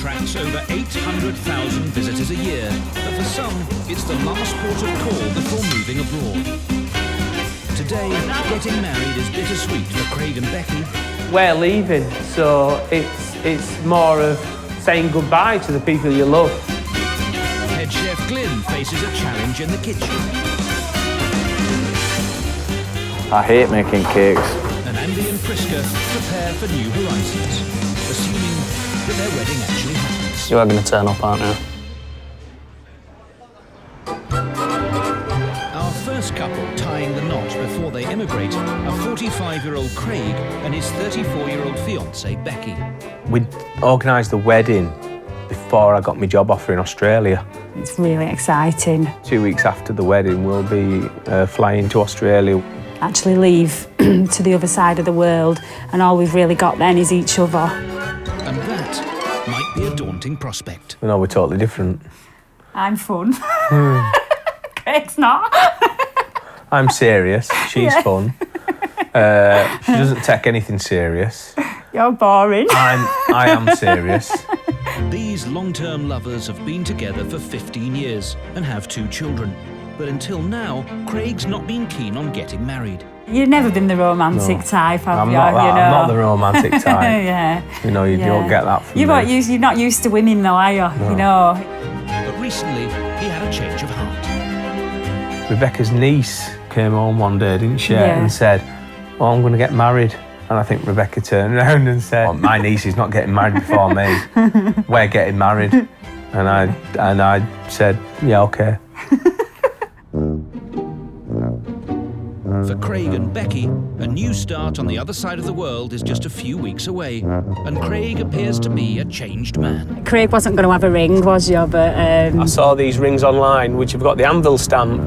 attracts over 800,000 visitors a year, but for some, it's the last port of call before moving abroad. Today, getting married is bittersweet for Craig and Becky. We're leaving, so it's more of saying goodbye to the people you love. Head Chef Glyn faces a challenge in the kitchen. I hate making cakes. And Andy and Prisca prepare for new horizons, assuming that their wedding actually happens. You are going to turn up, aren't you? Our first couple tying the knot before they emigrate are 45-year-old Craig and his 34-year-old fiancée, Becky. We organised the wedding before I got my job offer in Australia. It's really exciting. 2 weeks after the wedding, we'll be flying to Australia. Actually leave to the other side of the world, and all we've really got then is each other. And that might be a daunting prospect. You know, we're totally different. I'm fun. Craig's not. I'm serious, she's fun. She doesn't take anything serious. You're boring. I am serious. These long-term lovers have been together for 15 years and have 2 children. But until now, Craig's not been keen on getting married. You've never been the romantic type, have you? I'm not the romantic type. Yeah. You know, you don't get that from You're me. not used to women, though, are you? No. You know. But recently, he had a change of heart. Rebecca's niece came home one day, didn't she, Yeah. and said, "Oh, I'm going to get married." And I think Rebecca turned around and said, "Oh, my niece is not getting married before me. We're getting married." And I said, "Yeah, okay." For Craig and Becky, a new start on the other side of the world is just a few weeks away, and Craig appears to be a changed man. Craig wasn't going to have a ring, was you? But I saw these rings online, which have got the anvil stamp,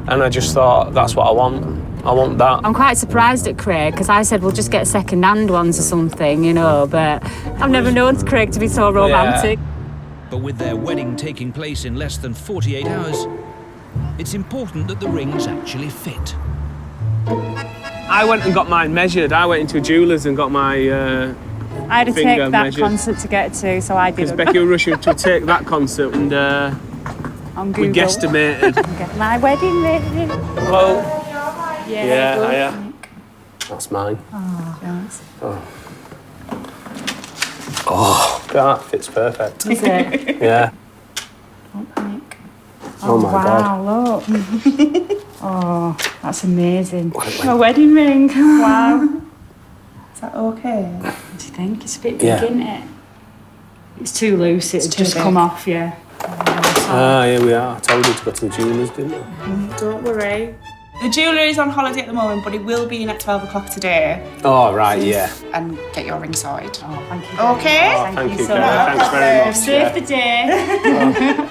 and I just thought, that's what I want. I want that. I'm quite surprised at Craig, because I said we'll just get second-hand ones or something, you know, but I've never known Craig to be so romantic. Yeah. But with their wedding taking place in less than 48 hours, it's important that the rings actually fit. I went and got mine measured. I went into a jeweller's and got my I had to take finger that measured. concert to get to, so I Because didn't. Becky and Russia to take that concert, and On we Google. guesstimated. Get my wedding ring. Well, Yeah, good. yeah. That's mine. Oh, thanks. Oh, that fits perfect. Is it? Yeah. Don't panic. Oh my wow, look. Oh, that's amazing. My wedding ring. Wow. Is that okay? What do you think? It's a bit big, Yeah. isn't it? It's too loose, it'll too just big. come off, yeah. Here we are. I told you to go to the jewellers, didn't I? Don't worry. The jeweller is on holiday at the moment, but he will be in at 12 o'clock today. Oh, right, yeah. And get your ring sorted. Oh, thank you. Okay. Oh, thank you, so Gary. much. Thanks very much. Save the day.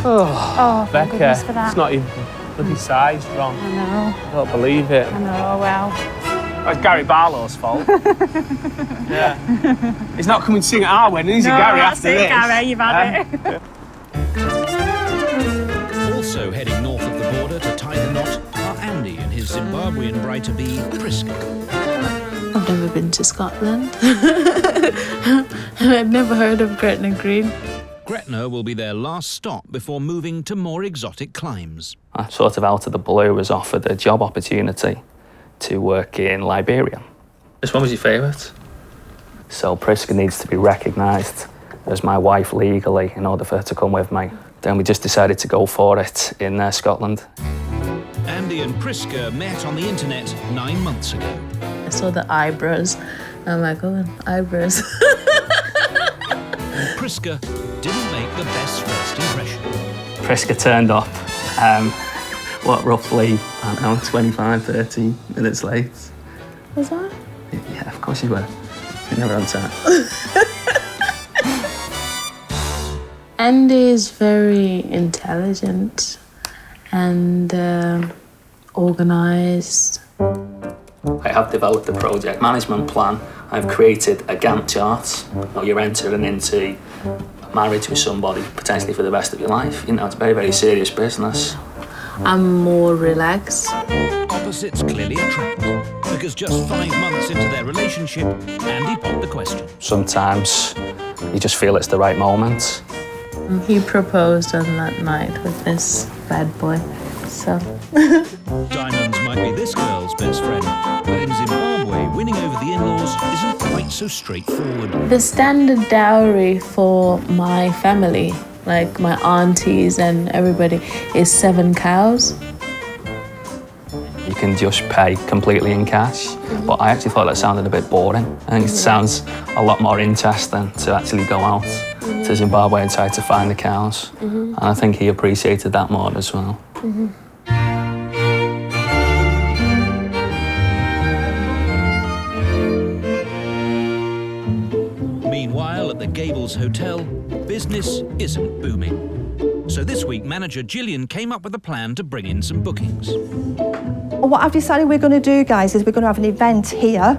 Oh, thank Becca, goodness for that. it's not even bloody sized wrong. I know, I don't believe it. I know, well. That's Gary Barlow's fault. Yeah. He's not coming to sing at our wedding, is he, Gary, that's after it, this? Gary, you've had it. Also heading north of the border to tie the knot are Andy and his Zimbabwean bride-to-be, Prisca. I've never been to Scotland. I've never heard of Gretna Green. Gretna will be their last stop before moving to more exotic climes. I sort of out of the blue was offered a job opportunity to work in Liberia. Which one was your favourite? So Prisca needs to be recognised as my wife legally in order for her to come with me. Then we just decided to go for it in Scotland. Andy and Prisca met on the internet 9 months ago. I saw the eyebrows. I'm like, oh, eyebrows. Prisca didn't make the best first impression. Prisca turned up, roughly, I don't know, 25, 30 minutes late. Was I? Yeah, of course you were. You never on time. Andy is very intelligent and organised. I have developed a project management plan. I've created a Gantt chart. You're entering into a marriage with somebody potentially for the rest of your life. You know, it's very, very serious business. I'm more relaxed. Opposites clearly attract, because just 5 months into their relationship, Andy popped the question. Sometimes you just feel it's the right moment. He proposed on that night with this bad boy, so. Diamonds might be this girl's best friend, but in Zimbabwe, winning over the in-laws isn't quite so straightforward. The standard dowry for my family, like my aunties and everybody, is 7 cows. You can just pay completely in cash, but I actually thought that sounded a bit boring. I think it sounds a lot more interesting to actually go out to Zimbabwe and try to find the cows. And I think he appreciated that more as well. Meanwhile, at the Gables Hotel, business isn't booming. So this week, manager Gillian came up with a plan to bring in some bookings. What I've decided we're going to do, guys, is we're going to have an event here.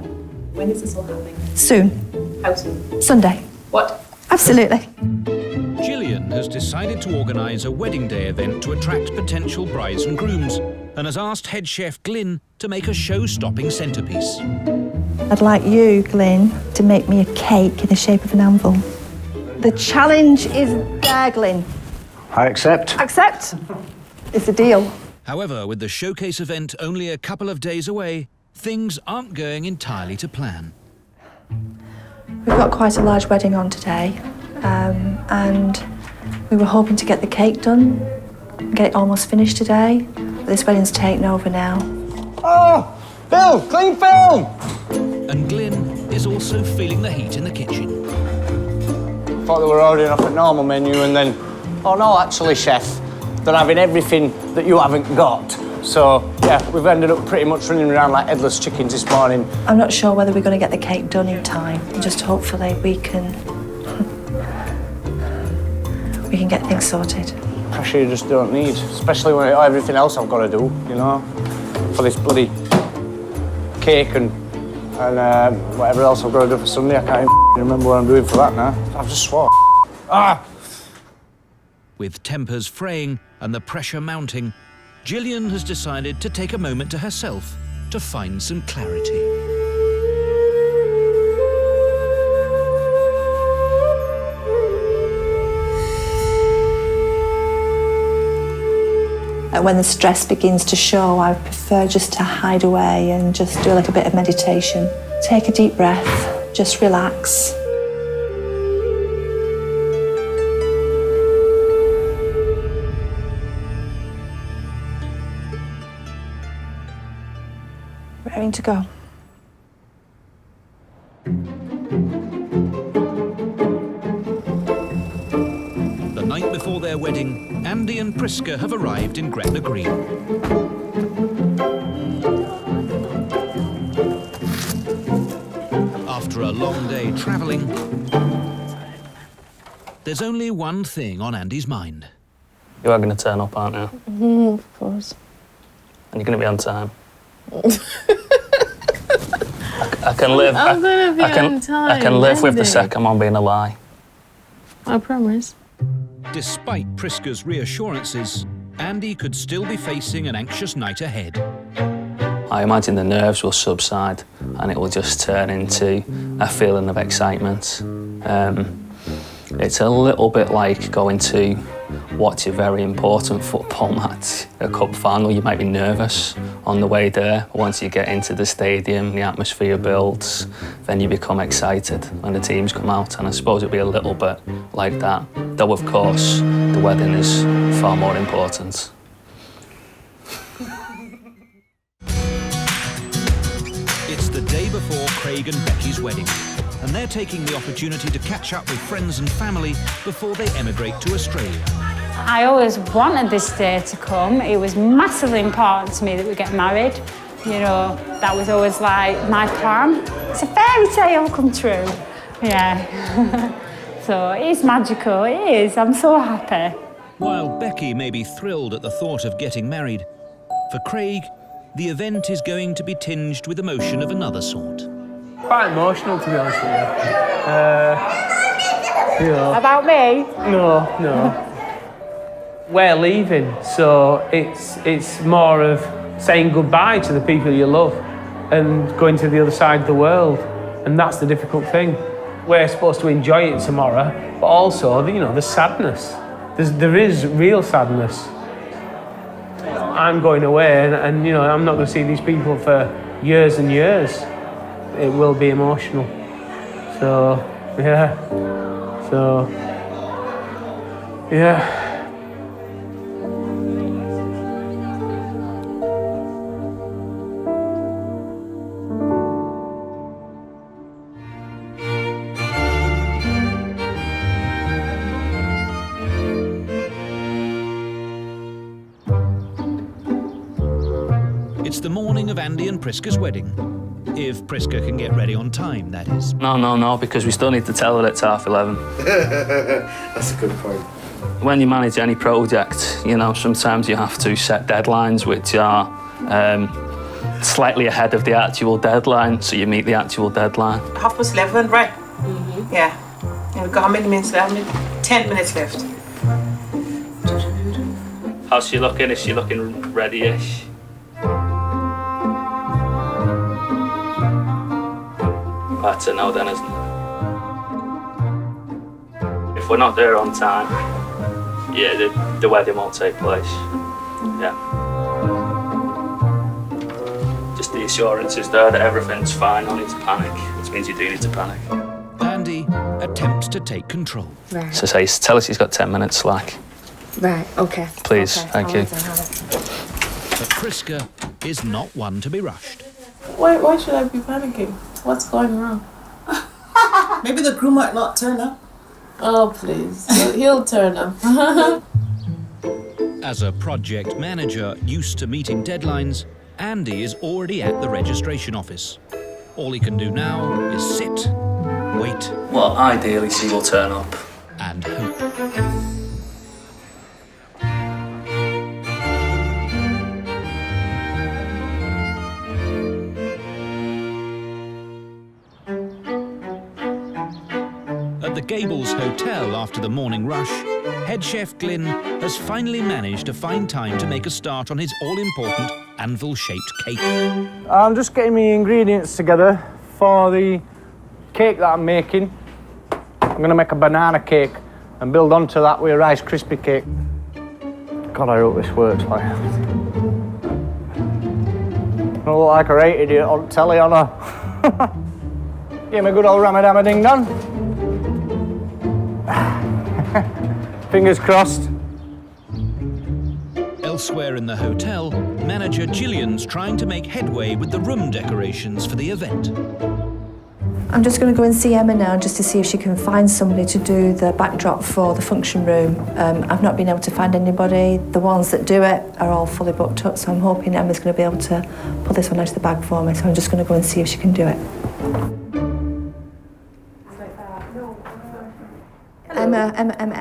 When is this all happening? Soon. How soon? Sunday. What? Absolutely. Gillian has decided to organise a wedding day event to attract potential brides and grooms, and has asked head chef Glyn to make a show-stopping centrepiece. I'd like you, Glyn, to make me a cake in the shape of an anvil. The challenge is there, Glyn. I accept. Accept. It's a deal. However, with the showcase event only a couple of days away, things aren't going entirely to plan. We've got quite a large wedding on today, and we were hoping to get the cake done and get it almost finished today. But this wedding's taken over now. Oh, Bill, clean film! And Glyn is also feeling the heat in the kitchen. Thought they were ordering off a normal menu and then, oh no, actually, chef, they're having everything that you haven't got. So, yeah, we've ended up pretty much running around like headless chickens this morning. I'm not sure whether we're going to get the cake done in time. Just hopefully we can get things sorted. Pressure you just don't need, especially when everything else I've got to do, you know, for this bloody cake and whatever else I've got to do for Sunday. I can't even remember what I'm doing for that now. I've just swore. Ah! With tempers fraying and the pressure mounting, Gillian has decided to take a moment to herself to find some clarity. When the stress begins to show, I prefer just to hide away and just do a little bit of meditation. Take a deep breath, just relax. Raring to go. The night before their wedding, Andy and Prisca have arrived in Gretna Green. After a long day travelling, there's only one thing on Andy's mind. You are going to turn up, aren't you? Of course. And you're going to be on time. I can live. I'm gonna be on time, I can live with the Andy. second one being a lie. I promise. Despite Prisca's reassurances, Andy could still be facing an anxious night ahead. I imagine the nerves will subside and it will just turn into a feeling of excitement. It's a little bit like going to watch a very important football match, a cup final. You might be nervous on the way there. Once you get into the stadium, the atmosphere builds, then you become excited when the teams come out. And I suppose it'll be a little bit like that. Though, of course, the wedding is far more important. It's the day before Craig and Becky's wedding, and they're taking the opportunity to catch up with friends and family before they emigrate to Australia. I always wanted this day to come. It was massively important to me that we get married. You know, that was always like my plan. It's a fairy tale come true. Yeah. So it is magical, it is. I'm so happy. While Becky may be thrilled at the thought of getting married, for Craig, the event is going to be tinged with emotion of another sort. Quite emotional, to be honest with you. About me? No. We're leaving, so it's more of saying goodbye to the people you love and going to the other side of the world, and that's the difficult thing. We're supposed to enjoy it tomorrow, but also, you know, the sadness. There is real sadness. I'm going away, and you know, I'm not going to see these people for years and years. It will be emotional. So, yeah. It's the morning of Andy and Prisca's wedding. If Prisca can get ready on time, that is. No, because we still need to tell her it's 11:30. That's a good point. When you manage any project, you know, sometimes you have to set deadlines which are slightly ahead of the actual deadline, so you meet the actual deadline. 11:30, right? Mm-hmm. Yeah. And we've got how many minutes left? 10 minutes left. How's she looking? Is she looking ready-ish? That's a no then, isn't it? If we're not there on time, yeah, the wedding won't take place. Yeah. Just the assurance is there that everything's fine, no need to panic, which means you do need to panic. Andy attempts to take control. Right. So say, tell us he's got 10 minutes slack. Right, okay. Please, okay. thank you. But Prisca is not one to be rushed. Why should I be panicking? What's going wrong? Maybe the groom might not turn up. Oh, please. He'll turn up. As a project manager used to meeting deadlines, Andy is already at the registration office. All he can do now is sit, wait. Well, ideally she will turn up. And hope. At the Gables Hotel after the morning rush, Head Chef Glyn has finally managed to find time to make a start on his all-important anvil-shaped cake. I'm just getting my ingredients together for the cake that I'm making. I'm going to make a banana cake and build onto that with a Rice Krispie cake. God, I hope this works, like. I look like a right idiot on telly, on her. Give me a good old ramadama-ding-dong. Fingers crossed. Elsewhere in the hotel, manager Gillian's trying to make headway with the room decorations for the event. I'm just going to go and see Emma now just to see if she can find somebody to do the backdrop for the function room. I've not been able to find anybody. The ones that do it are all fully booked up, so I'm hoping Emma's going to be able to pull this one out of the bag for me. So I'm just going to go and see if she can do it. Emma,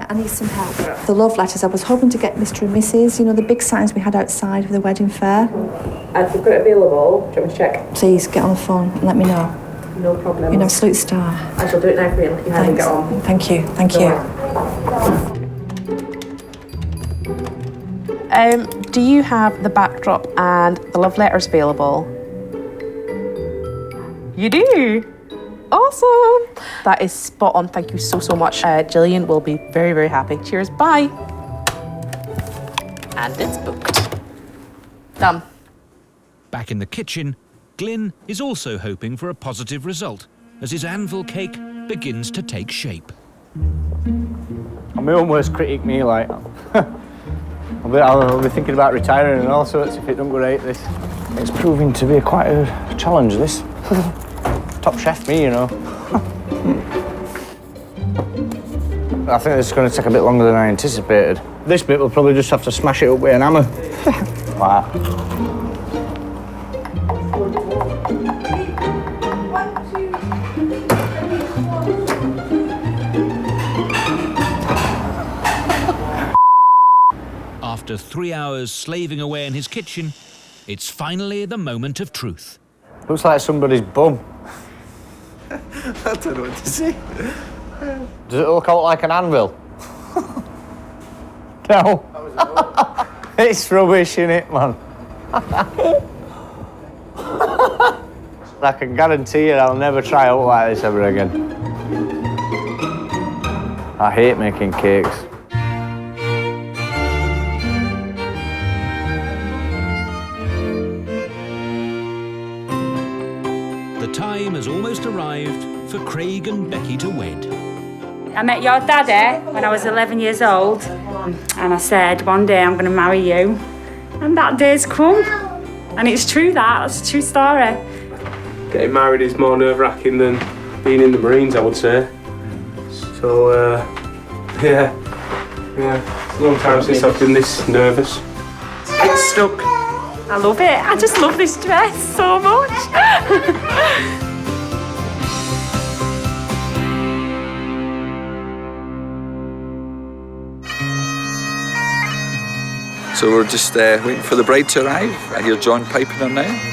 I need some help. The love letters, I was hoping to get Mr. and Mrs., you know, the big signs we had outside of the wedding fair. I've got it available. Do you want me to check? Please, get on the phone and let me know. No problem. You're an absolute star. I shall do it now for you and let you have and get on. Thank you, thank you. Do you have the backdrop and the love letters available? You do? Awesome! That is spot on. Thank you so much. Gillian will be very, very happy. Cheers, bye. And it's booked. Done. Back in the kitchen, Glyn is also hoping for a positive result as his anvil cake begins to take shape. I'm my own worst critic, me, like. I'll be thinking about retiring and all sorts if it don't go right, this. It's proving to be quite a challenge, this. Top chef, me, you know. I think this is going to take a bit longer than I anticipated. This bit we'll probably just have to smash it up with an hammer. Like that. After 3 hours slaving away in his kitchen, it's finally the moment of truth. Looks like somebody's bum. I don't know what to say. Does it look out like an anvil? No. It's rubbish, innit, man? I can guarantee you I'll never try out like this ever again. I hate making cakes. The time has almost arrived for Craig and Becky to wed. I met your daddy when I was 11 years old, and I said, one day I'm going to marry you. And that day's come. And it's true, that's a true story. Getting married is more nerve-wracking than being in the Marines, I would say. So, yeah, it's a long time since I've been this nervous. It's stuck. I love it. I just love this dress so much. So we're just waiting for the bride to arrive. I hear John piping her now.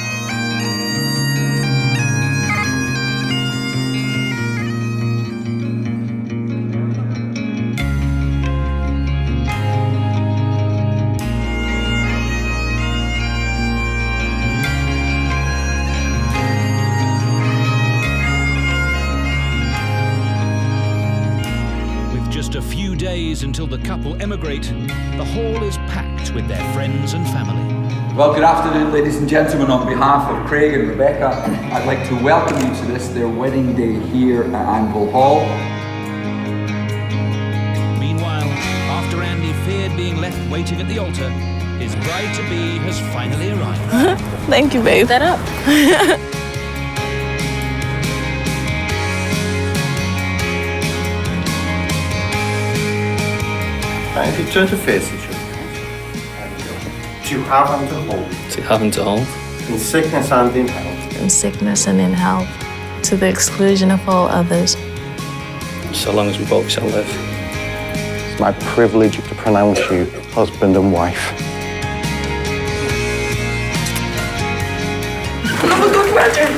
Just a few days until the couple emigrate, the hall is packed with their friends and family. Well, good afternoon, ladies and gentlemen. On behalf of Craig and Rebecca, I'd like to welcome you to this, their wedding day here at Anvil Hall. Meanwhile, after Andy feared being left waiting at the altar, his bride-to-be has finally arrived. Thank you, babe. That up. If you turn to face each other, to have and to hold. To have and to hold. In sickness and in health. In sickness and in health, to the exclusion of all others. So long as we both shall live. It's my privilege to pronounce you husband and wife. Have a good wedding.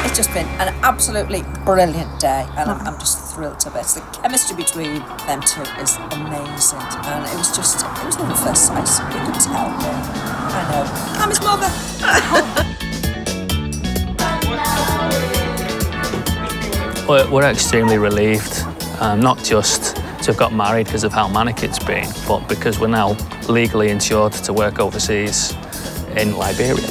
It's just been an absolutely brilliant day, and I'm just thrilled to bits. The chemistry between them two is amazing, and it was love at first sight. You could tell. I know. I'm his mother. We're extremely relieved, not just to have got married because of how manic it's been, but because we're now legally insured to work overseas in Liberia.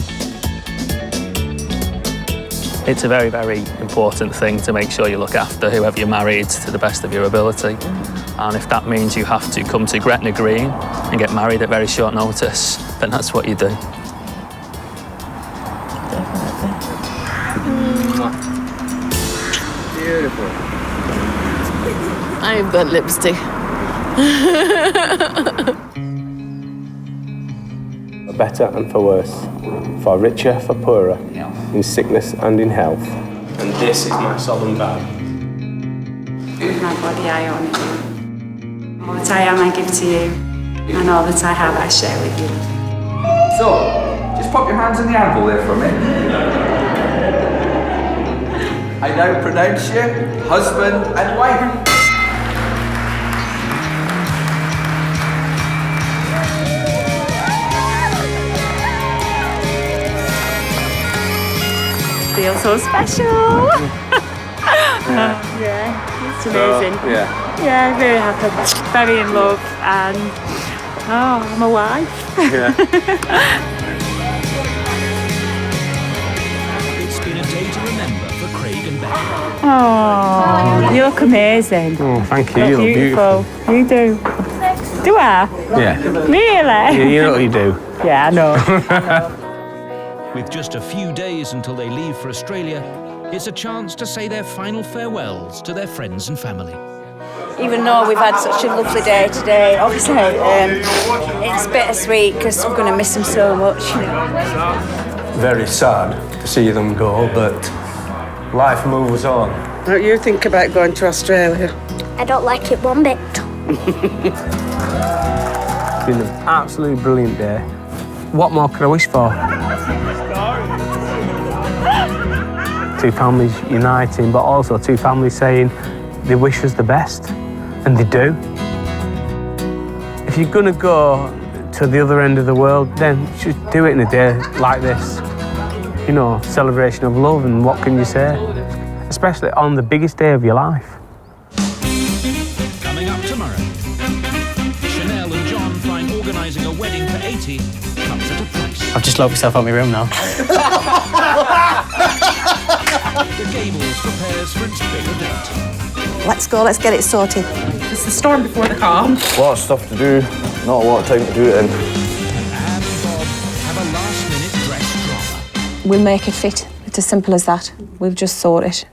It's a very, very important thing to make sure you look after whoever you're married to the best of your ability. And if that means you have to come to Gretna Green and get married at very short notice, then that's what you do. Beautiful. I've got lipstick. For better and for worse, for richer, for poorer, in sickness and in health. And this is my solemn vow. With my body I honour you. All that I am I give to you, and all that I have I share with you. So, just pop your hands in the anvil there for a minute. I now pronounce you husband and wife. Feels so special. Yeah, it's amazing. Yeah, very happy, very in love, and I'm a wife. It's been a day to remember for Craig and Becky. Oh, you look amazing. Oh, thank you. You look beautiful. You do. Do I? Yeah. Really? You know what you do. Yeah, I know. With just a few days until they leave for Australia, it's a chance to say their final farewells to their friends and family. Even though we've had such a lovely day today, obviously it's bittersweet because we're going to miss them so much. You know. Very sad to see them go, but life moves on. Don't you think about going to Australia? I don't like it one bit. It's been an absolutely brilliant day. What more could I wish for? To two families uniting, but also two families saying they wish us the best, and they do. If you're gonna go to the other end of the world, then just do it in a day like this. You know, celebration of love, and what can you say? Especially on the biggest day of your life. Coming up tomorrow, Chanel and John find organising a wedding for 80 comes at a price. I've just locked myself out my room now. The Gables prepares for its big event. Let's go, let's get it sorted. It's the storm before the calm. A lot of stuff to do, not a lot of time to do it in. Anne and Bob have a last-minute dress drama. We'll make it fit. It's as simple as that. We've just thought it.